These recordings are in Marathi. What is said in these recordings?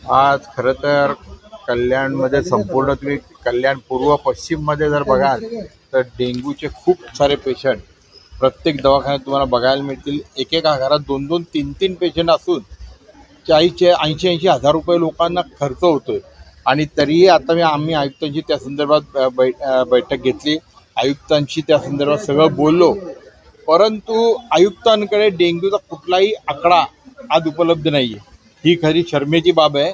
आज खरं तर कल्याणमध्ये संपूर्ण तुम्ही कल्याण पूर्व पश्चिममध्ये जर बघाल तर डेंग्यूचे खूप सारे पेशंट प्रत्येक दवाखान्यात तुम्हाला बघायला मिळतील. एकेका घरात 2-2, 3-3 पेशंट असून 40 80 हजार रुपये लोकांना खर्च होतोय. आणि तरीही आता आम्ही आयुक्तांची त्या संदर्भात बैठक घेतली. आयुक्तांशी त्या संदर्भात सगळं बोललो, परंतु आयुक्तांकडे डेंग्यूचा कुठलाही आकडा आज उपलब्ध नाही आहे. ही खरी शरमेची बाब आहे.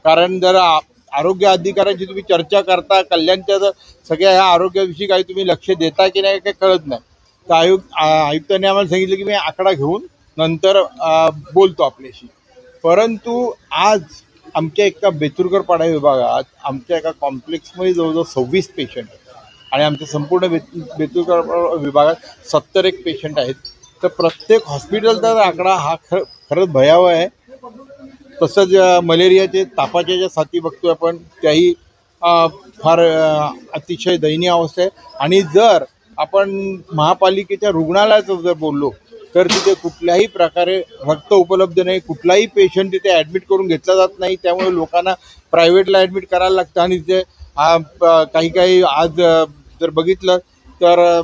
कारण जर आरोग्य अधिकाऱ्यांची तुम्ही चर्चा करता, कल्याणच्या जर सगळ्या ह्या आरोग्याविषयी काही तुम्ही लक्ष देता की नाही काही कळत नाही. तर आयुक्तांनी आम्हाला सांगितलं की मी आकडा घेऊन नंतर बोलतो आपल्याशी. परंतु आज आमच्या एका बेतुरकर पाडा विभागात आमच्या एका कॉम्प्लेक्समध्ये जवळजवळ 26 पेशंट आहेत आणि आमच्या संपूर्ण बेतुरकर विभागात 71 पेशंट आहेत. तर प्रत्येक हॉस्पिटलचा आकडा हा खरंच भयावह आहे. तसंच मलेरियाचे तापाच्या ज्या साथी बघतोय आपण त्याही फार अतिशय दयनीय अवस्था आहे. आणि जर आपण महापालिकेच्या रुग्णालयाचं जर बोललो तर तिथे कुठल्याही प्रकारे रक्त उपलब्ध नाही. कुठलाही पेशंट तिथे ॲडमिट करून घेतला जात नाही. त्यामुळे लोकांना प्रायव्हेटला ॲडमिट करायला लागतं. आणि तिथे काही आज जर बघितलं तर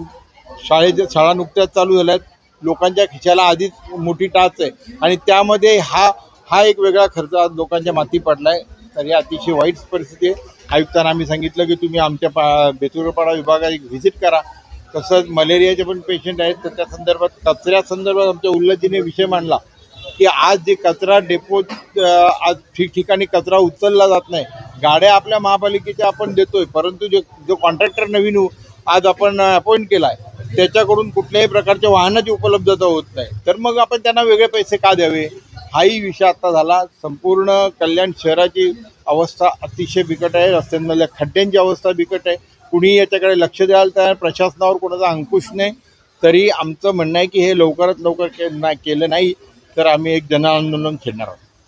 शाळा नुकत्याच चालू झाल्या आहेत. लोकांच्या खिशाला आधीच मोठी टाच आहे आणि त्यामध्ये हा एक वेगळा खर्च आज लोकांच्या माथी पडला आहे. तर ही अतिशय वाईट परिस्थिती आहे. आयुक्तांना आम्ही सांगितलं की तुम्ही आमच्या बेतुरपाडा विभागात एक व्हिजिट करा. तसंच मलेरियाचे पण पेशंट आहेत तर त्या संदर्भात कचऱ्यासंदर्भात आमच्या उल्हाजीने विषय मांडला की आज जे कचरा डेपो आज ठिकठिकाणी कचरा उचलला जात नाही. गाड्या आपल्या महापालिकेच्या आपण देतोय, परंतु जो कॉन्ट्रॅक्टर नवीन आज आपण अपॉइंट केला आहे त्याच्याकडून कुठल्याही प्रकारच्या वाहनाची उपलब्धता होत नाही. तर मग आपण त्यांना वेगळे पैसे का द्यावे, हाही विषय आता झाला. संपूर्ण कल्याण शहराची अवस्था अतिशय बिकट आहे. रस्त्यांमधल्या खड्ड्यांची अवस्था बिकट आहे. कुणी याच्याकडे लक्ष द्यायला तयार, प्रशासनावर कोणाचा अंकुश नाही. तरी आमचं म्हणणं आहे की हे लवकरात लवकर केलं नाही तर आम्ही एक जनआंदोलन छेडणार आहोत.